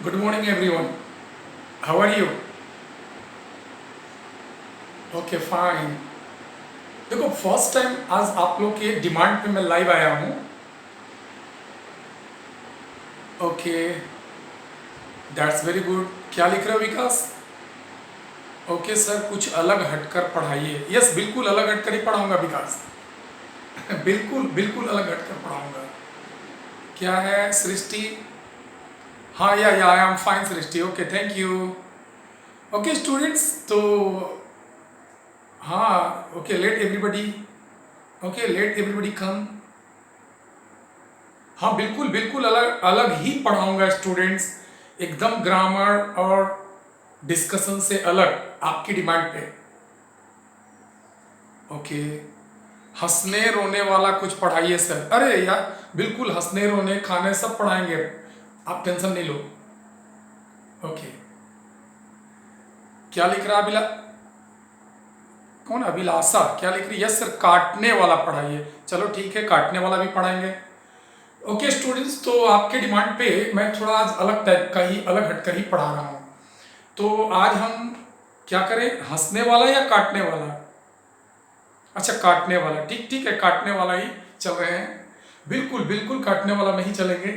Good morning everyone, how are you? Okay fine. देखो first time आज आप लोग के डिमांड पे मैं लाइव आया हूँ। Okay, that's very good. क्या लिख रहे हो विकास? ओके सर, कुछ अलग हटकर पढ़ाइए। यस, बिल्कुल अलग हटकर ही पढ़ाऊंगा विकास। बिल्कुल बिल्कुल अलग हटकर पढ़ाऊंगा। क्या है सृष्टि? हाँ या I am fine Srishti. Okay, thank you. Okay students, तो हाँ, okay let everybody, okay let everybody come. हाँ बिल्कुल बिल्कुल अलग अलग ही पढ़ाऊंगा स्टूडेंट्स, एकदम ग्रामर और डिस्कशन से अलग आपकी डिमांड पे। ओके, हंसने रोने वाला कुछ पढ़ाइए सर। अरे यार बिल्कुल, हंसने रोने खाने सब पढ़ाएंगे, आप टेंशन नहीं लो। ओके, क्या लिख रहा है कौन अभिलाषा क्या लिख रही है? यस सर, काटने वाला पढ़ाइए। चलो ठीक है, काटने वाला भी पढ़ाएंगे। ओके स्टूडेंट्स, तो आपके डिमांड पे मैं थोड़ा आज अलग टाइप का ही, अलग हटकर ही पढ़ा रहा हूँ। तो आज हम क्या करें, हंसने वाला या काटने वाला? अच्छा काटने वाला, ठीक ठीक है, काटने वाला ही चल रहे हैं। बिल्कुल बिल्कुल काटने वाला में ही चलेंगे।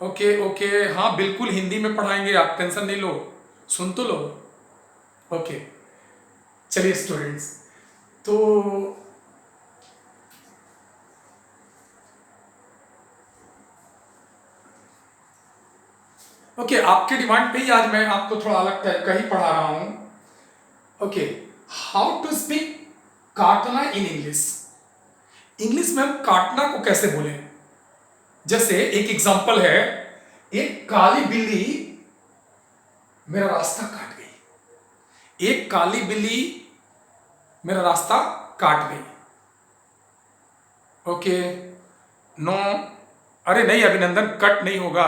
ओके ओके, हाँ बिल्कुल हिंदी में पढ़ाएंगे, आप टेंशन नहीं लो, सुन तो लो। ओके, चलिए स्टूडेंट्स, तो ओके आपके डिमांड पे ही आज मैं आपको थोड़ा अलग टाइप का ही पढ़ा रहा हूँ। ओके, हाउ टू स्पीक काटना इन इंग्लिश। इंग्लिश में हम काटना को कैसे बोलें? जैसे एक एग्जांपल है, एक काली बिल्ली मेरा रास्ता काट गई। एक काली बिल्ली मेरा रास्ता काट गई। ओके, नो, अरे नहीं अभिनंदन, कट नहीं होगा।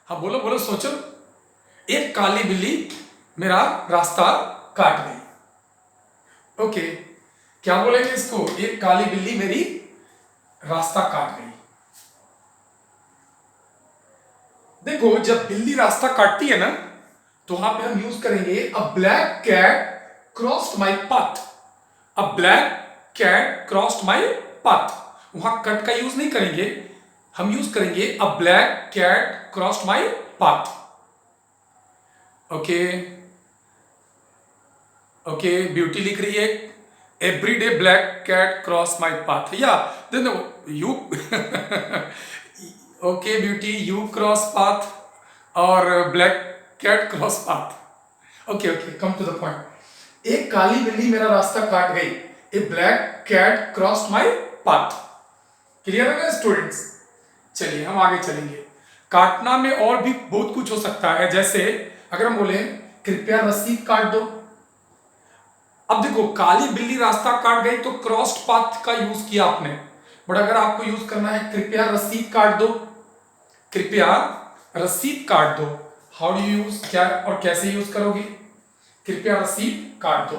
हाँ बोलो बोलो, सोचो। एक काली बिल्ली मेरा रास्ता काट गई। ओके, क्या बोलेंगे इसको? एक काली बिल्ली मेरी रास्ता काट गई। देखो जब बिल्ली रास्ता काटती है ना, तो वहां पे हम यूज करेंगे a black cat crossed my path. A black cat crossed my path, वहां कट का यूज नहीं करेंगे, हम यूज करेंगे a black cat crossed my path. Okay okay, Beauty लिख रही है every day black cat cross my path, या then you okay Beauty, you cross path और black cat cross path. Okay okay, come to the point. एक काली बिल्ली मेरा रास्ता काट गई, ए black cat cross my path. Clear है ना स्टूडेंट्स? चलिए हम आगे चलेंगे। काटना में और भी बहुत कुछ हो सकता है, जैसे अगर हम बोले कृपया रसीद काट दो। अब देखो काली बिल्ली रास्ता काट गई तो क्रॉस्ड पाथ का यूज किया आपने, बट अगर आपको यूज करना है कृपया रसीद काट दो, कृपया रसीद काट दो, हाउ डू यूज, क्या और कैसे यूज करोगे? कृपया रसीद काट दो।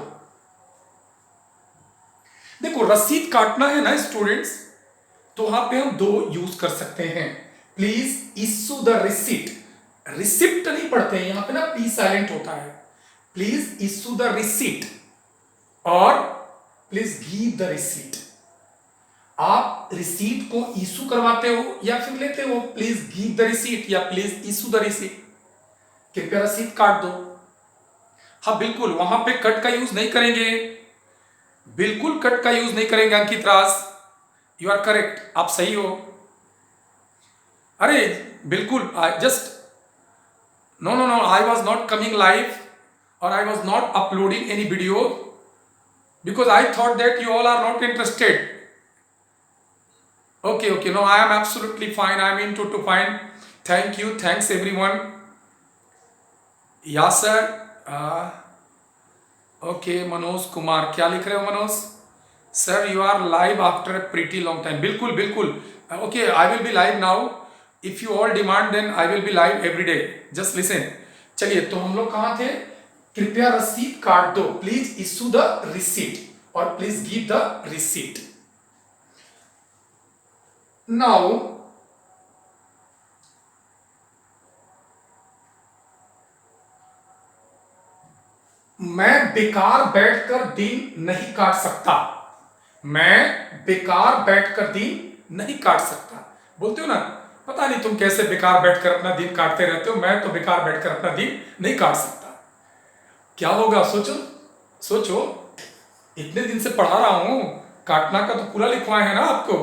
देखो रसीद काटना है ना स्टूडेंट्स, तो वहां पे हम दो यूज कर सकते हैं। Please issue the receipt, receipt नहीं पढ़ते हैं यहां पे ना, पी साइलेंट होता है। प्लीज इशू द रिसिप्ट और प्लीज गिव द रिसीट। आप रिसीट को इशू करवाते हो या फिर लेते हो? प्लीज गिव द रिसीट या प्लीज इशू द रिसीट। कृपया रसीद काट दो। हाँ बिल्कुल, वहां पे कट का यूज नहीं करेंगे, बिल्कुल कट का यूज नहीं करेंगे Ankit Raj, you are correct, आप सही हो। अरे बिल्कुल, I just, no no no, I was not coming live और I was not uploading any video because I thought that you all are not interested. Okay, okay, no, I am absolutely fine. I am into to fine. Thank you, thanks everyone. Yeah, sir. Okay, Manoj Kumar, क्या लिख रहे हो Manoj? Sir, you are live after a pretty long time. बिल्कुल बिल्कुल. Okay, I will be live now. If you all demand, then I will be live every day. Just listen. चलिए, तो हम लोग कहाँ थे? कृपया रसीद काट दो, प्लीज इशू द रिसीट और please give the receipt. Now बेकार बैठकर दिन नहीं काट सकता। मैं बेकार बैठकर दिन नहीं काट सकता। बोलते हो ना, पता नहीं तुम कैसे बेकार बैठकर अपना दिन काटते रहते हो, मैं तो बेकार बैठकर अपना दिन नहीं काट सकता। क्या होगा सोचो सोचो, इतने दिन से पढ़ा रहा हूं, काटना का तो पूरा लिखवाए है ना आपको।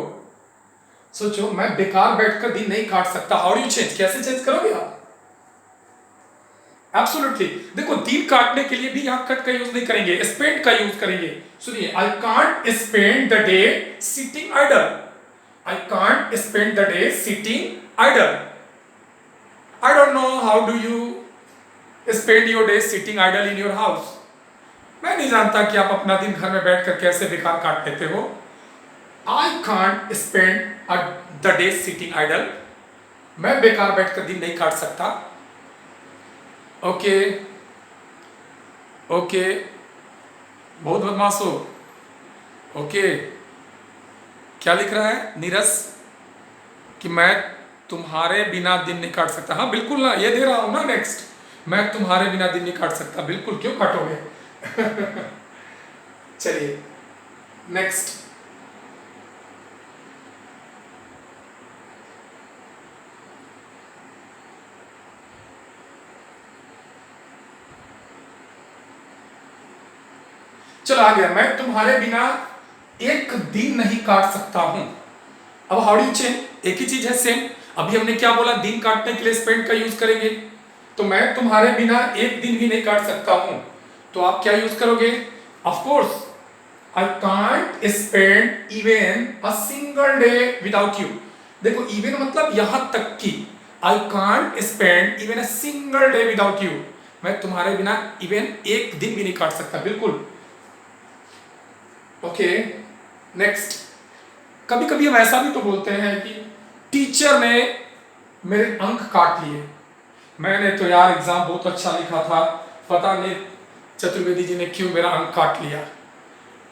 सोचो, मैं बेकार बैठकर दिन नहीं काट सकता। हाउ डू यू चेंज, कैसे चेंज करोगे आप? एब्सोल्युटली। देखो, दिन काटने के लिए भी यहां कट का यूज नहीं करेंगे, स्पेंड का यूज करेंगे। सुनिए, I can't spend the day sitting idle. I can't spend the day sitting idle. I don't know how do you spend your day sitting idol in your house. मैं नहीं जानता कि आप अपना दिन घर में बैठकर कैसे बेकार काट लेते हो। I can't spend the day sitting idle. मैं बेकार बैठकर दिन नहीं काट सकता। ओके ओके, बहुत बदमाश हो। ओके, क्या लिख रहा है नीरज कि मैं तुम्हारे बिना दिन नहीं काट सकता। हाँ बिल्कुल ना, ये दे रहा हूं ना नेक्स्ट, मैं तुम्हारे बिना दिन नहीं काट सकता। बिल्कुल, क्यों काटोगे? चलिए नेक्स्ट। चलो आ गया, मैं तुम्हारे बिना एक दिन नहीं काट सकता हूं। अब हाउ डू यू चेंज? एक ही चीज है, सेम। अभी हमने क्या बोला, दिन काटने के लिए स्पेंड का यूज करेंगे। तो मैं तुम्हारे बिना एक दिन भी नहीं काट सकता हूं, तो आप क्या यूज करोगे? Of course, I can't spend even a single day without you. देखो, इवन मतलब यहां तक कि, I can't spend even a single day without you. मैं तुम्हारे बिना इवन एक दिन भी नहीं काट सकता। बिल्कुल। Okay next. कभी कभी हम ऐसा भी तो बोलते हैं कि टीचर ने मेरे अंक काट लिए। मैंने तो यार एग्जाम बहुत अच्छा लिखा था, पता नहीं चतुर्वेदी जी ने क्यों मेरा अंक काट लिया।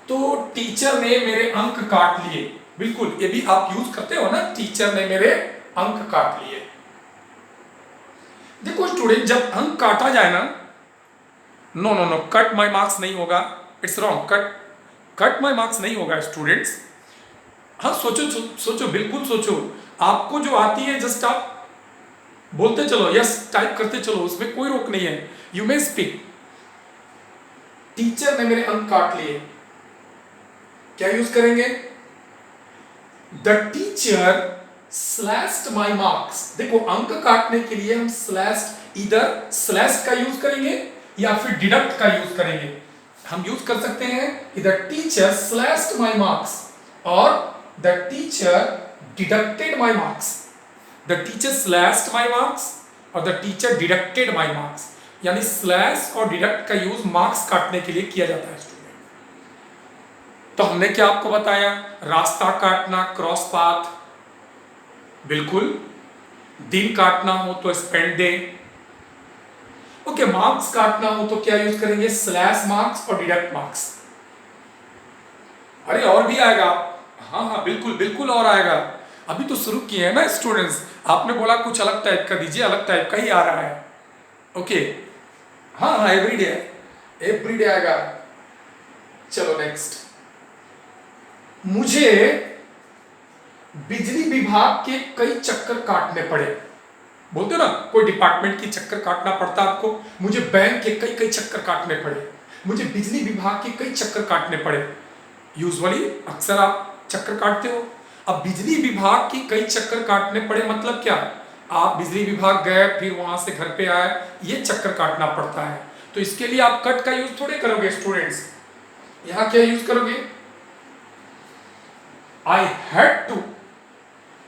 तो टीचर ने मेरे अंक काट लिए, बिल्कुल ये भी आप यूज करते हो ना, टीचर ने मेरे अंक काट लिए। देखो स्टूडेंट, जब अंक काटा जाए ना, no no no, cut my marks नहीं होगा, it's wrong. Cut my marks नहीं होगा स्टूडेंट्स। हाँ सोचो सोचो, बिल्कुल सोचो। आपको जो आती है जस्ट आप बोलते चलो, यस टाइप करते चलो, उसमें कोई रोक नहीं है। You may speak. टीचर ने मेरे अंक काट लिए, क्या यूज करेंगे? The teacher slashed my marks. देखो, अंक काटने के लिए हम स्लैश्ड, इधर स्लैश्ड का यूज करेंगे या फिर डिडक्ट का यूज करेंगे। हम यूज कर सकते हैं इधर टीचर स्लैश्ड माई मार्क्स और the teacher deducted my marks. The teacher slashed my marks और the teacher deducted my marks. यानी स्लैश और डिडक्ट का यूज मार्क्स काटने के लिए किया जाता है स्टूडेंट। तो हमने क्या आपको बताया? रास्ता काटना, क्रॉस पाथ, बिल्कुल। दिन काटना हो तो स्पेंड डे। ओके, मार्क्स काटना हो तो क्या यूज करेंगे? स्लैश मार्क्स और डिडक्ट मार्क्स। अरे और भी आएगा। हाँ हाँ बिल्कुल बिल्कुल, और आएगा। अभी तो शुरू किए हैं ना स्टूडेंट्स, आपने बोला कुछ अलग टाइप का दीजिए, अलग टाइप का ही आ रहा है। ओके, हाँ हाँ, एवरीडे आएगा। चलो नेक्स्ट। मुझे बिजली विभाग के कई चक्कर काटने पड़े। बोलते हो ना, कोई डिपार्टमेंट की चक्कर काटना पड़ता है आपको। मुझे बैंक के कई कई चक्कर काटने पड़े, मुझे बिजली विभाग के कई चक्कर काटने पड़े। यूजुअली अक्सर आप चक्कर काटते हो। अब बिजली विभाग की कई चक्कर काटने पड़े मतलब क्या? आप बिजली विभाग गए, फिर वहां से घर पे आए, ये चक्कर काटना पड़ता है। तो इसके लिए आप कट का यूज थोड़े करोगे स्टूडेंट्स। यहां क्या यूज करोगे? I had to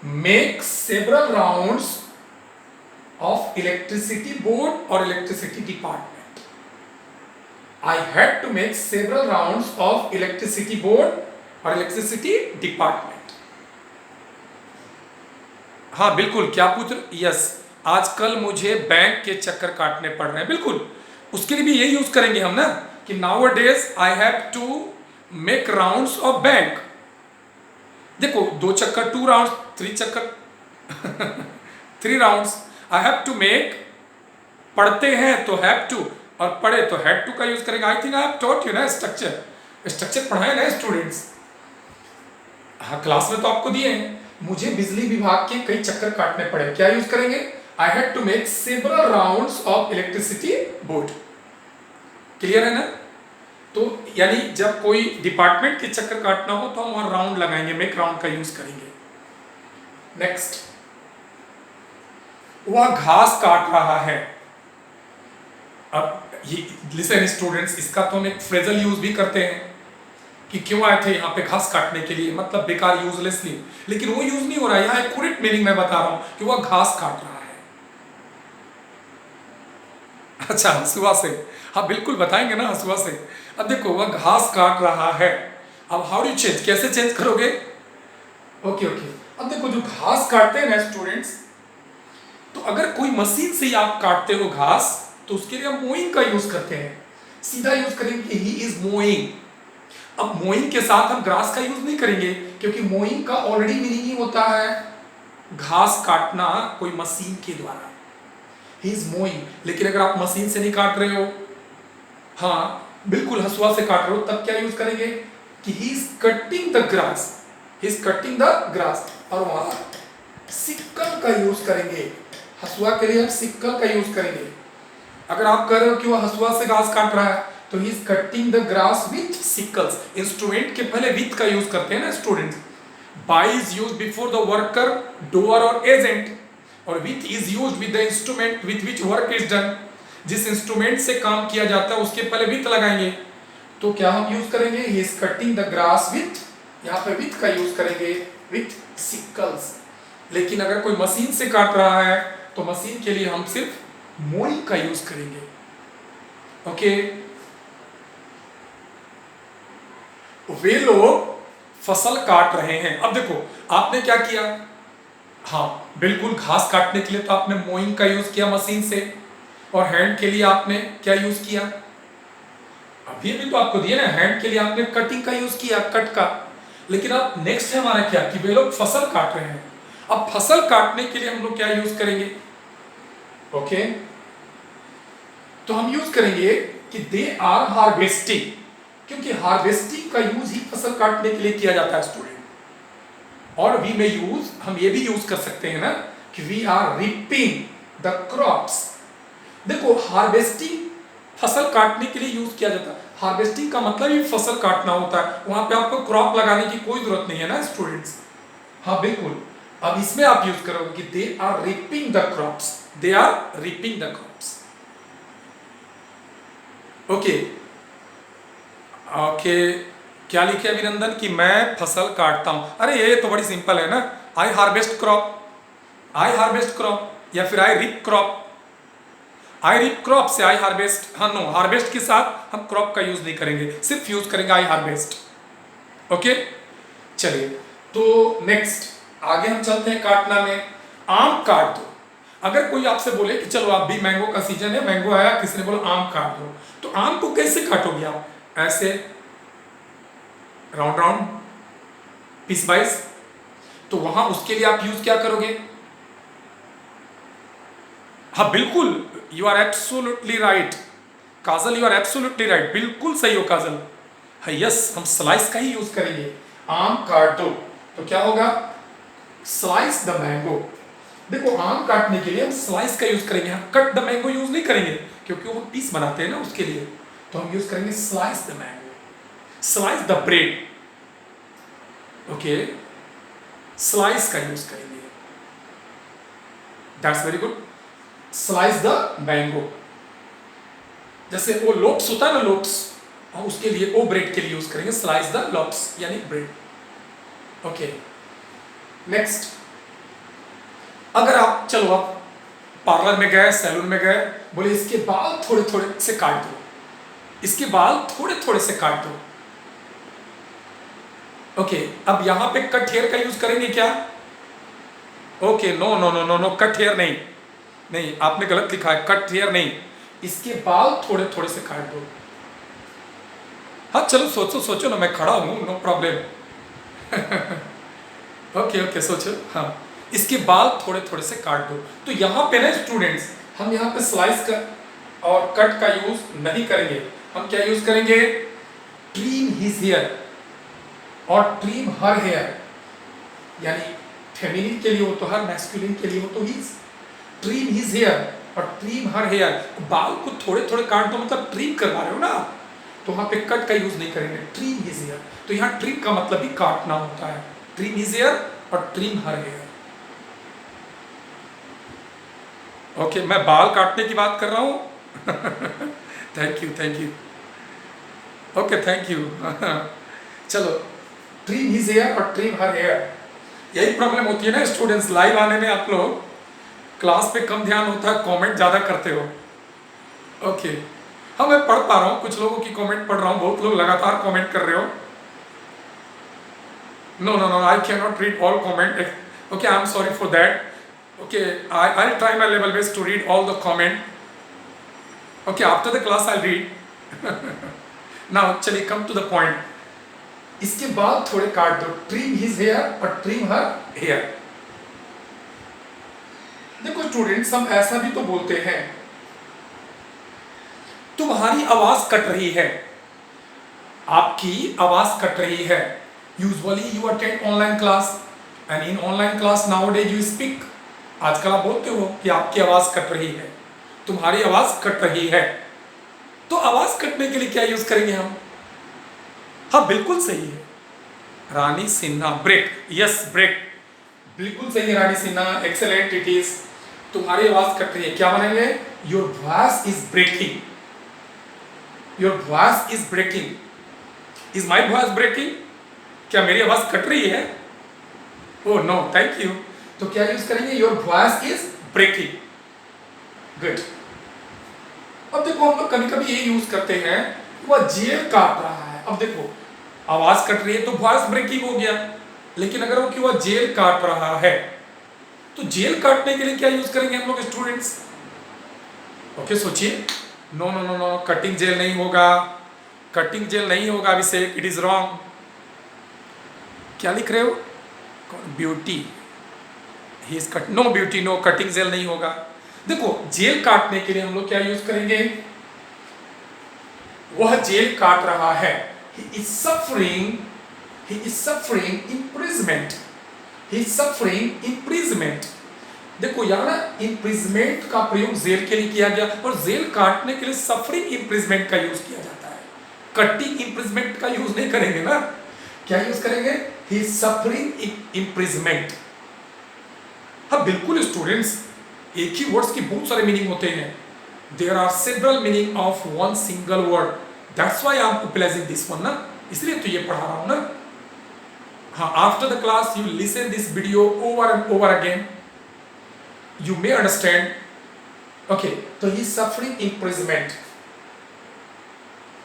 make several rounds of electricity board और electricity department. I had to make several rounds of electricity board और electricity department। हाँ बिल्कुल, क्या पूछ रहे? यस, आजकल मुझे बैंक के चक्कर काटने पड़ रहे हैं। बिल्कुल, उसके लिए भी यही यूज करेंगे हम ना, कि nowadays I have to make rounds of bank. देखो, 2 चक्कर 2 राउंड, 3 चक्कर 3 rounds. I have to make, पढ़ते हैं तो have to, और पढ़े तो हैड टू का यूज करेंगे। I think I have taught you ना स्ट्रक्चर, स्ट्रक्चर पढ़ाए ना स्टूडेंट्स। हाँ क्लास में तो आपको दिए हैं। मुझे बिजली विभाग के कई चक्कर काटने पड़े, क्या यूज करेंगे? I had to make several rounds of electricity board. Clear है ना? तो यानी जब कोई डिपार्टमेंट के चक्कर काटना हो तो हम वहां राउंड लगाएंगे, मेक राउंड का यूज करेंगे। नेक्स्ट, वह घास काट रहा है। अब ये लिसन स्टूडेंट्स, इसका तो हम एक फ्रेजल यूज भी करते हैं कि क्यों आए थे यहाँ पे घास काटने के लिए, मतलब बेकार, यूजलेसली, लेकिन वो यूज नहीं हो रहा है यहाँ। एक्यूरेट मीनिंग मैं बता रहा हूं कि वह घास काट रहा है। अच्छा, हंसुआ से, हाँ बिल्कुल बताएंगे ना, हंसुआ से। अब देखो वह घास काट रहा है, अब हाउ डू चेंज, कैसे चेंज करोगे? ओके ओके, अब देखो जो घास काटते हैं ना स्टूडेंट्स, तो अगर कोई मशीन से आप काटते हो घास तो उसके लिए हम मोइंग का यूज करते हैं, सीधा यूज करेंगे ही इज मोइंग। अब मोइंग के साथ हम ग्रास का यूज नहीं करेंगे क्योंकि मोइंग का ऑलरेडी मीनिंग ही होता है घास काटना कोई मशीन के द्वारा, ही इज मोइंग। लेकिन अगर आप मशीन से नहीं काट रहे हो, हाँ बिल्कुल हंसुआ से काट रहे हो, तब क्या यूज करेंगे कि ही is cutting the grass, he is cutting the grass, और वहां सिक्कल का यूज करेंगे। हंसुआ के लिए हम सिक्कल का यूज करेंगे। अगर आप कह रहे हो कि वह हंसुआ से घास काट रहा है तो he is cutting the grass with sickles. Instrument के पहले विथ का यूज करते हैं ना students. By is use before the worker, doer और एजेंट, और with is use with the instrument with which work is done. जिस इंस्ट्रूमेंट से काम किया जाता है उसके पहले विथ लगाएंगे, तो क्या हम यूज करेंगे? ही is cutting the grass with, यहाँ पे विथ का यूज करेंगे, विथ सिकल्स। लेकिन अगर कोई मशीन से काट रहा है तो मशीन के लिए हम सिर्फ मोइंग का यूज करेंगे। ओके, वे लोग फसल काट रहे हैं। अब देखो आपने क्या किया, हाँ बिल्कुल, घास काटने के लिए तो आपने मोइंग का यूज किया मशीन से, और हैंड के लिए आपने क्या यूज किया? अभी भी तो आपको दिया ना, हैंड के लिए आपने कटिंग का यूज किया, कट का। लेकिन अब नेक्स्ट है हमारा क्या कि वे लोग फसल काट रहे हैं। अब फसल काटने के लिए हम लोग क्या यूज करेंगे? ओके, तो हम यूज करेंगे कि दे आर हार्वेस्टिंग, क्योंकि हार्वेस्टिंग का यूज ही फसल काटने के लिए किया जाता है स्टूडेंट। और वी में यूज, हम ये भी यूज कर सकते हैं ना कि we are reaping the crops. देखो हार्वेस्टिंग फसल काटने के लिए यूज किया जाता है। हार्वेस्टिंग का मतलब ही फसल काटना होता है, वहां पे आपको क्रॉप लगाने की कोई जरूरत नहीं है ना स्टूडेंट्स। हाँ बिल्कुल, अब इसमें आप यूज करोगे कि they are reaping the crops, they are reaping the crops. Okay okay, क्या लिखे अभिनंदन कि मैं फसल काटता हूं। अरे ये तो बड़ी सिंपल है ना, आई हार्वेस्ट क्रॉप, आई हार्वेस्ट क्रॉप, या फिर आई रिप क्रॉप। आई रिप क्रॉप से आई हार्वेस्ट, हाँ नो, हार्वेस्ट के साथ हम क्रॉप का यूज नहीं करेंगे, सिर्फ यूज करेंगे आई हार्वेस्ट। ओके चलिए, तो नेक्स्ट आगे हम चलते हैं काटना में। आम काट दो। अगर कोई आपसे बोले कि चलो आप भी, मैंगो का सीजन है, मैंगो आया, किसी ने बोला आम काट दो, तो आम को कैसे काटोगे आप? ऐसे राउंड राउंड, पीस वाइज। तो वहां उसके लिए आप यूज क्या करोगे? हाँ बिल्कुल, you are absolutely right Kajal, you are absolutely right, बिल्कुल सही हो काजल। हाँ यस, हम स्लाइस का ही यूज करेंगे। आम काट दो तो क्या होगा? Slice the mango. देखो आम काटने के लिए हम स्लाइस का यूज करेंगे, हम कट द मैंगो यूज नहीं करेंगे क्योंकि वो पीस बनाते हैं ना उसके लिए, तो हम यूज करेंगे slice the mango, slice the bread. Okay, slice का यूज करेंगे, that's very good. Slice the mango, जैसे वो लोप्स होता है ना, लोप्स, और उसके लिए, वो ब्रेड के लिए यूज करेंगे स्लाइस द लोप्स यानी ब्रेड। ओके नेक्स्ट, अगर आप, चलो आप पार्लर में गए, सैलून में गए, बोले इसके बाल थोड़े थोड़े से काट दो, इसके बाल थोड़े थोड़े से काट दो। ओके, अब यहां पे कट हेयर का यूज करेंगे क्या? Okay, no no no no no, cut hair नहीं, नहीं आपने गलत लिखा है, कट हेयर नहीं, इसके बाल थोड़े थोड़े से काट दो। हाँ चलो सोचो सोचो ना, मैं खड़ा हूं, नो प्रॉब्लम। ओके ओके सोचो, हाँ इसके बाल थोड़े थोड़े से काट दो। तो यहाँ पे ना स्टूडेंट्स, हम यहाँ पे स्लाइस का, और कट का यूज नहीं करेंगे। हम क्या यूज करेंगे? ट्रिम हिज हेयर और ट्रिम हर हेयर, यानी फेमिनिन के लिए हो तो हर, मैस्कुलिन के लिए हो तो हिज। ट्रिम हिज हेयर और ट्रिम हर हेयर, बाल को थोड़े थोड़े काट दो, मतलब ट्रिम करवा रहे हो ना, तो वहां पे कट का यूज नहीं करेंगे, ट्रिम हिज हेयर। तो यहाँ ट्रिम का मतलब भी काटना होता है, ट्रिम हिज हेयर और ट्रिम हर हेयर। ओके, मैं बाल काटने की बात कर रहा हूँ। Thank you, thank you. Okay, thank you. चलो, ट्रिम हिज हेयर और ट्रिम हर हेयर। यही प्रॉब्लम होती है ना स्टूडेंट्स, लाइव आने में आप लोग क्लास पे कम ध्यान होता है, कमेंट ज़्यादा करते हो। ओके, हाँ मैं पढ़ पा रहा हूँ, कुछ लोगों की कमेंट पढ़ रहा हूँ, बहुत लोग लगातार कमेंट कर रहे हो। No no no, I can not read all comment. Okay, I am sorry for that. Okay, I'll try my level best to read all the comment. Okay, after the class I'll read. Now चलिए, come to the point. इसके बाद थोड़े काट दो, trim his hair और trim her hair. देखो students, हम ऐसा भी तो बोलते हैं, तुम्हारी आवाज कट रही है, आपकी आवाज कट रही है। Usually you attend online class and in online class nowadays you speak. आजकल आप बोलते हो कि आपकी आवाज कट रही है, तुम्हारी आवाज कट रही है। तो आवाज कटने के लिए क्या यूज करेंगे हम? हाँ बिल्कुल सही है, Rani Sinha, break. Yes, break, बिल्कुल सही है Rani Sinha, excellent it is. तुम्हारी आवाज कट रही है, क्या बनेंगे? Your voice is breaking, your voice is breaking. Is my voice breaking? क्या मेरी आवाज कट रही है? Oh no, thank you. तो क्या यूज करेंगे? Your voice is breaking. Good. अब देखो, हम लोग कभी कभी ये यूज करते हैं, वह जेल काट रहा है। अब देखो, आवाज कट रही है तो वॉइस ब्रेकिंग हो गया, लेकिन अगर वो कि वह जेल काट रहा है, तो जेल काटने के लिए क्या यूज करेंगे हम लोग स्टूडेंट्स? ओके, सोचिए। No no no no, cutting jail नहीं होगा, कटिंग जेल नहीं होगा अभिषेक, इट इज रॉन्ग। क्या लिख रहे हो? Beauty, he is cut, no beauty, no, cutting jail नहीं होगा। देखो, जेल काटने के लिए हम लोग क्या यूज करेंगे? वह जेल काट रहा है, he is suffering, he is suffering imprisonment, he is suffering imprisonment। देखो यहाँ ना, imprisonment का प्रयोग जेल के लिए किया गया, और जेल काटने के लिए सफरिंग imprisonment का यूज किया जाता है, कटिंग imprisonment का यूज नहीं करेंगे ना। क्या यूज करेंगे? he is suffering imprisonment। हाँ बिल्कुल स्टूडेंट्स, एक ही वर्ड्स की बहुत सारे मीनिंग होते हैं। There are several meaning of one single word, that's why I am utilizing this one ना, इसलिए तो ये पढ़ा रहा हूं ना। हाँ, after the class you listen this video over and over again, you may understand. Okay, तो ही सफरिंग इम्प्रिजमेंट।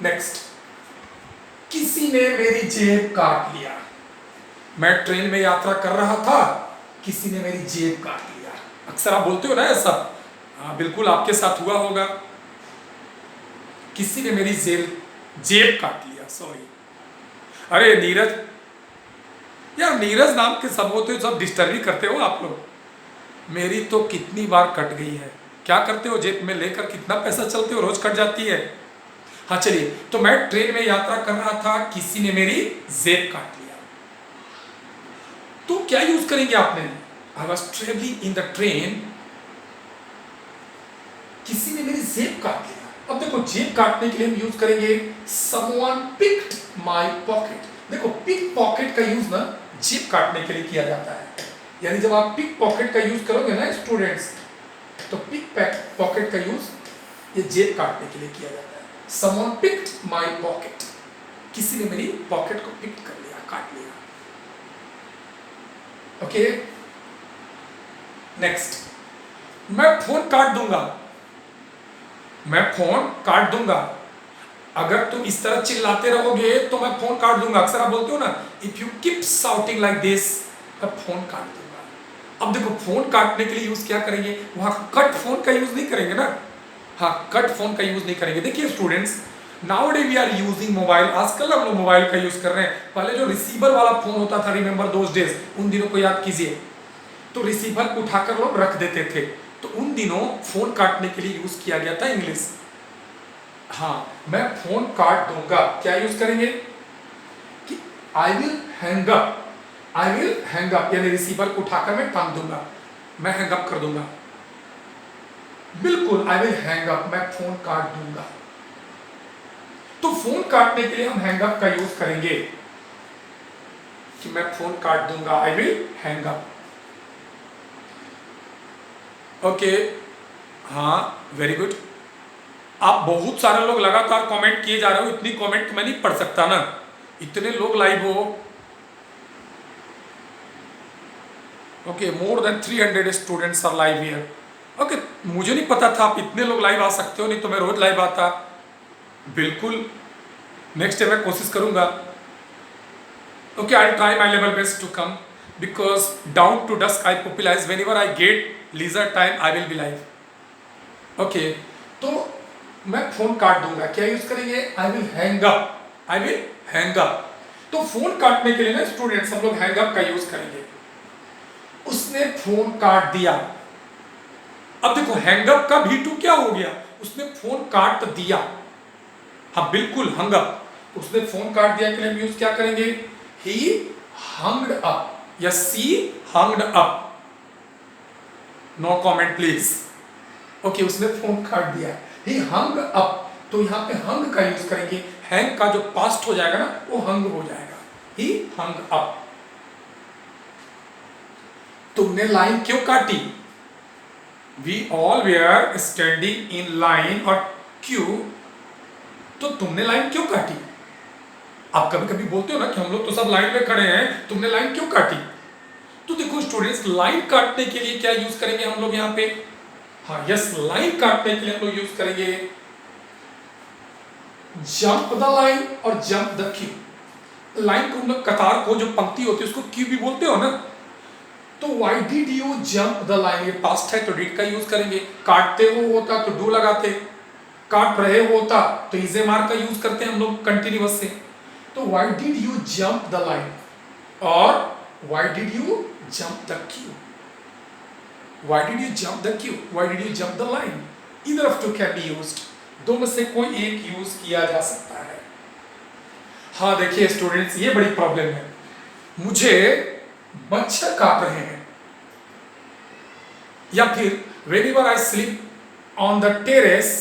नेक्स्ट, किसी ने मेरी जेब काट लिया। मैं ट्रेन में यात्रा कर रहा था, किसी ने मेरी जेब काट लिया। अक्सर आप बोलते हो ना ऐसा। हाँ बिल्कुल, आपके साथ हुआ होगा, किसी ने मेरी जेब काट लिया, सॉरी। अरे नीरज, यार नीरज नाम के सब होते हो, सब डिस्टर्ब ही करते हो आप लोग। मेरी तो कितनी बार कट गई है। क्या करते हो? जेब में लेकर कितना पैसा चलते हो? रोज कट जाती है। हाँ चलिए, तो मैं ट्रेन में यात्रा कर रहा था, किसी ने मेरी जेब काट लिया। तो क्या यूज करेंगे आपने? I was travelling in the train, किसी ने मेरी जेब काट लिया। अब देखो, जेब काटने के लिए हम यूज करेंगे समवन पिक्ड माय पॉकेट। देखो, पिक पॉकेट का यूज ना जेब काटने के लिए किया जाता है, यानी जब आप पिक पॉकेट का यूज करोगे ना स्टूडेंट्स, तो पिक पॉकेट का यूज ये जेब काटने के लिए किया जाता है। समवन पिक्ड माय पॉकेट, किसी ने मेरी पॉकेट को पिक कर लिया, काट लिया। ओके, नेक्स्ट, मैं फोन काट दूंगा, मैं फोन काट दूंगा। अगर तुम इस तरह चिल्लाते रहोगे तो मैं फोन काट दूंगा। अक्सर आप बोलते हो ना, if you keep shouting like this, मैं फोन काट दूंगा। अब देखो, फोन काटने के लिए यूज क्या करेंगे? वहां कट फोन का यूज नहीं करेंगे ना। हाँ, कट फोन का यूज नहीं करेंगे। देखिए students, nowadays we are using mobile, आजकल हम लोग मोबाइल का यूज कर रहे हैं। पहले जो रिसीवर वाला फोन होता था, रिमेंबर दोज डेज, उन दिनों को याद कीजिए, तो रिसीवर उठाकर लोग रख देते थे। तो उन दिनों फोन काटने के लिए यूज किया गया था इंग्लिश। हाँ, मैं फोन काट दूंगा, क्या यूज करेंगे कि आई will hang up. I will hang up यानी रिसीवर को उठाकर मैं टांग दूंगा, मैं हैंग अप कर दूंगा। बिल्कुल, आई विल हैंग अप, मैं फोन काट दूंगा। तो फोन काटने के लिए हम हैंग अप का यूज करेंगे कि मैं फोन काट दूंगा, आई विल हैंग अप। ओके, हाँ, वेरी गुड। आप बहुत सारे लोग लगातार कमेंट किए जा रहे हो, इतनी कमेंट मैं नहीं पढ़ सकता ना, इतने लोग लाइव हो। Okay, more than 300 students are live here. Okay, मुझे नहीं पता था आप इतने लोग लाइव आ सकते हो, नहीं तो मैं रोज लाइव आता। बिल्कुल, नेक्स्ट डे मैं कोशिश करूंगा। Okay, I try my level best to come because down to dusk I apologise whenever I get leisure time I will be live. Okay, तो मैं फोन काट दूंगा, क्या यूज करेंगे, I will hang up. I will hang up. तो phone काटने के लिए ना स्टूडेंट्स हम लोग हैंग अप का यूज करेंगे। उसने फोन काट दिया। अब देखो हैंग अप का V2 क्या हो गया, उसने फोन काट दिया। हाँ बिल्कुल, हंग अप, उसने फोन काट दिया के लिए हम यूज क्या करेंगे, ही हंग्ड अप या she hanged up. No comment please. Okay, उसने फोन काट दिया, ही हंग अप, तो यहां पे हंग का यूज करेंगे। हैंग का जो पास्ट हो जाएगा ना वो हंग हो जाएगा, ही हंग अप। तुमने लाइन क्यों काटी, we all were standing in line और क्यू, तो तुमने लाइन क्यों काटी। आप कभी कभी बोलते हो ना कि हम लोग तो सब लाइन में खड़े हैं, तुमने लाइन क्यों काटी। तो देखो स्टूडेंट्स, लाइन काटने के लिए क्या यूज करेंगे हम लोग यहाँ पे, हाँ यस, लाइन काटने के लिए हम लोग यूज करेंगे जंप द लाइन और जंप द क्यू। लाइन को हम लोग, कतार को जो पंक्ति होती है उसको क्यू भी बोलते हो ना। तो why did you jump the line, ये पास्ट है तो डिड का यूज करेंगे। काटते हो होता तो डू लगाते, काट रहे होता तो इजे मार का यूज करते हैं हम लोग कंटिन्यूअस से। तो why did you jump the line और why did you jump the queue. Why did you jump the queue, why did you jump the line, either of two can be used, दो में से कोई एक use किया जा सकता है। हाँ देखिए स्टूडेंट्स, ये बड़ी प्रॉब्लम है, मुझे मच्छर काट रहे हैं, या फिर whenever I sleep on the terrace,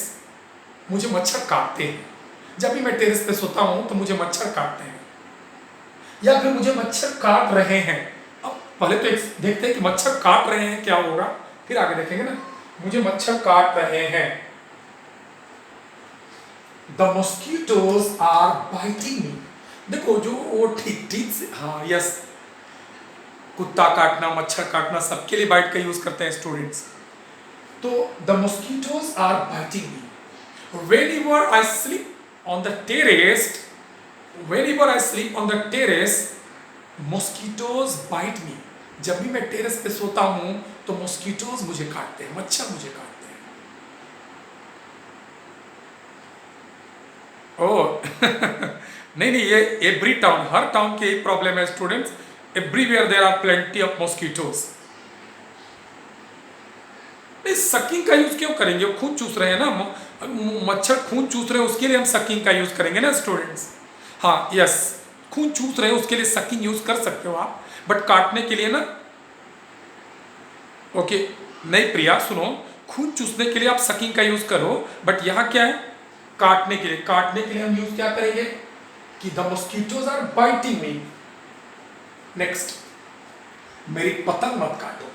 मुझे मच्छर काटते हैं। जब भी मैं टेरेस पे सोता हूं तो मुझे मच्छर काटते हैं, या फिर मुझे मच्छर काट रहे हैं। अब पहले तो देखते हैं कि मच्छर काट रहे हैं क्या होगा, फिर आगे देखेंगे ना। मुझे मच्छर काट रहे हैं, द मॉस्किटोज आर बाइटिंग मी। देखो जो वो ठीक ठीक से, हाँ यस, कुत्ता काटना, मच्छर काटना, सबके लिए बाइट का यूज करते हैं स्टूडेंट्स। तो the mosquitoes are biting me whenever I sleep on the terrace, whenever I sleep on the terrace, mosquitoes bite me। जब भी मैं टेरेस पे सोता हूं तो मॉस्किटोज मुझे काटते हैं, मच्छर मुझे काटते हैं। ओह नहीं नहीं, ये एवरी टाउन, हर टाउन की एक प्रॉब्लम है students, everywhere there are plenty of mosquitoes. Sucking का यूज क्यों करेंगे, वो खून चूस रहे हैं ना, मच्छर खून चूस रहे हैं, उसके लिए हम सकिंग का यूज करेंगे ना स्टूडेंट्स। हाँ यस, खून चूस रहे हैं उसके लिए सकिंग यूज कर सकते हो आप, बट काटने के लिए ना, ओके नहीं प्रिया सुनो, खून चूसने के लिए आप सकिंग का यूज करो, बट यहाँ क्या है, काटने के लिए, काटने के लिए हम यूज क्या करेंगे कि the mosquitoes are biting me. Next, मेरी पतंग मत काटो।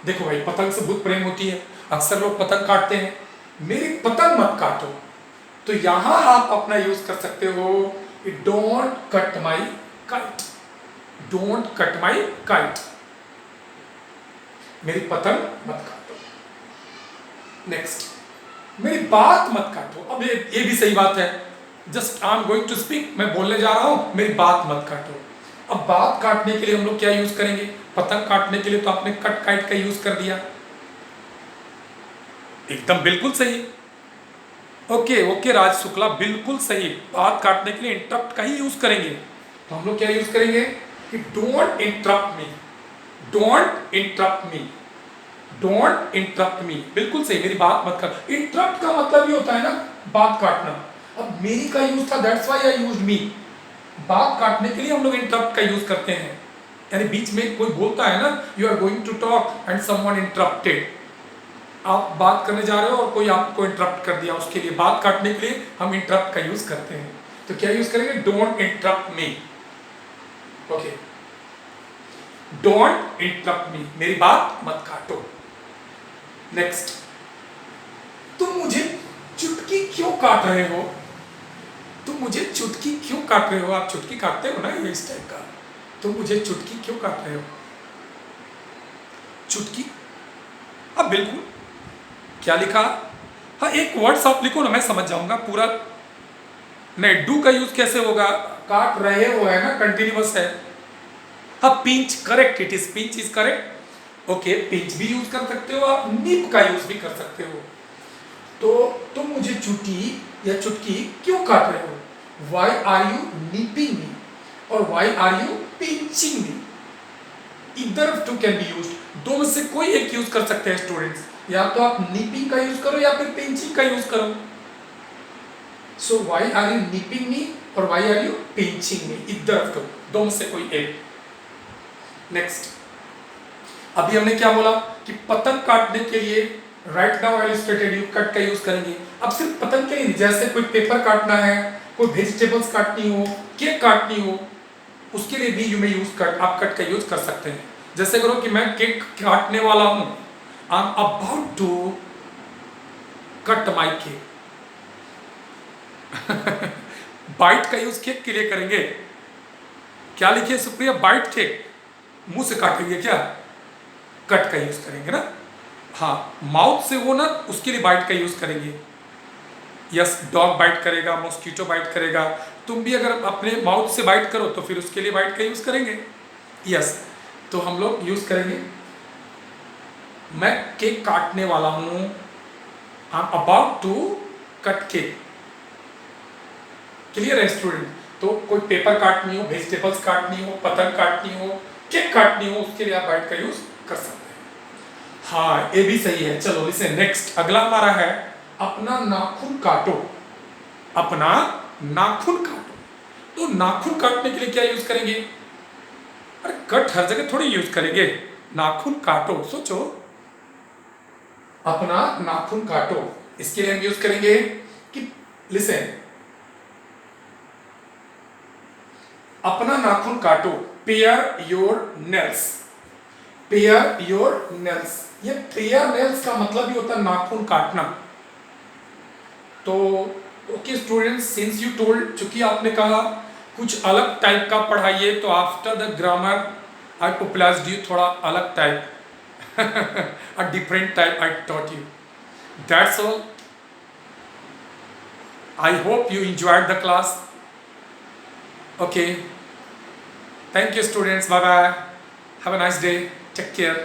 देखो भाई, पतंग से बहुत प्रेम होती है, अक्सर लोग पतंग काटते हैं, मेरी पतंग मत काटो। तो यहां आप अपना यूज कर सकते हो, don't cut my kite, don't cut my kite, मेरी पतंग मत काटो। नेक्स्ट, मेरी बात मत काटो। अब ये भी सही बात है, just I am going to speak, मैं बोलने जा रहा हूं, मेरी बात मत काटो। अब बात काटने के लिए हम लोग क्या यूज करेंगे, पतंग काटने के लिए तो आपने कट काइट का यूज कर दिया, एकदम बिल्कुल सही। ओके ओके राज शुक्ला, बिल्कुल सही, बात काटने के लिए इंटरप्ट का ही यूज करेंगे। तो हम लोग क्या यूज करेंगे कि don't interrupt me, don't interrupt me, don't interrupt मी, बिल्कुल सही, मेरी बात मत कर। इंटरप्ट का मतलब ये होता है ना बात काटना। अब मेरी का यूज था, दैट्स व्हाई आई यूज्ड मी। बात काटने के लिए हम लोग इंटरप्ट का यूज करते हैं, यानी बीच में कोई बोलता है ना, you are going to talk and someone interrupted, आप बात करने जा रहे हो और कोई आपको इंटरप्ट कर दिया, उसके लिए बात काटने के लिए हम इंटरप्ट का यूज करते हैं। तो क्या यूज करेंगे, don't interrupt me. Okay, don't interrupt मी, मेरी बात मत काटो। नेक्स्ट, तुम मुझे चुटकी क्यों काट रहे हो, तुम मुझे चुटकी क्यों काट रहे हो, आप चुटकी काटते हो ना, ये इस टाइप का, तुम मुझे चुटकी क्यों काट रहे हो। चुटकी, अब बिल्कुल क्या लिखा, हाँ एक वर्ड्स आप लिखो ना, मैं समझ जाऊंगा पूरा। नहीं, डू का यूज कैसे होगा, काट रहे हो है ना, कंटिन्यूअस है। हाँ pinch, correct, it is pinch is correct. Okay, pinch भी यूज कर सकते हो आप, निप का यूज भी कर सकते हो। तो तुम मुझे चुटकी या चुटकी क्यों काट रहे हो, why are you nipping me और why are you pinching me, इधर of two can be used, दो में से कोई एक यूज कर सकते हैं स्टूडेंट्स, या तो आप निपिंग का यूज करो या फिर पिंचिंग का यूज करो। सो Y are you nipping me और why are you pinching me, इधर ऑफ टू, दो में से कोई एक। नेक्स्ट, अभी हमने क्या बोला कि पतंग काटने के लिए right now I illustrated you cut का यूज करेंगे। अब सिर्फ पतंग के लिए नहीं, जैसे कोई पेपर काटना है, कोई वेजिटेबल्स काटनी हो, केक काटनी हो, उसके लिए भी यू में यूज कट, आप कट का यूज कर सकते हैं। जैसे करो कि मैं केक काटने वाला हूं, I am about to cut my cake. Bite का यूज केक के लिए करेंगे, क्या लिखिए सुप्रिया, बाइट केक, मुंह से काटेंगे क्या, कट का यूज करेंगे ना। हाँ, माउथ से वो ना, उसके लिए बाइट का यूज करेंगे। यस, डॉग बाइट करेगा, मॉस्किटो बाइट करेगा, तुम भी अगर अपने माउथ से बाइट करो तो फिर उसके लिए बाइट का यूज करेंगे। यस, तो हम लोग यूज करेंगे, मैं केक काटने वाला हूं, I am about to cut cake. Clear है स्टूडेंट। तो कोई पेपर काटनी हो, वेजिटेबल्स काटनी हो, पतंग काटनी हो, केक काटनी हो, उसके लिए आप बाइट का यूज कर सकते हैं। हाँ, ये भी सही है। चलो इसे नेक्स्ट, अगला हमारा है अपना नाखून काटो, अपना नाखून काटो। तो नाखून काटने के लिए क्या यूज करेंगे, अरे कट हर जगह थोड़ी यूज करेंगे, नाखून काटो, सोचो, अपना नाखून काटो, इसके लिए हम यूज करेंगे कि लिसन, अपना नाखून काटो, pair your nails, pair your nails. ये पेयर नेल्स का मतलब ही होता है नाखून काटना। तो okay students, since you told, चूंकि आपने कहा कुछ अलग टाइप का पढ़ाइए, तो after the grammar I popularised you थोड़ा अलग type, a different type I taught you. That's all. I hope you enjoyed the class. Okay. Thank you students. Bye bye. Have a nice day. Take care.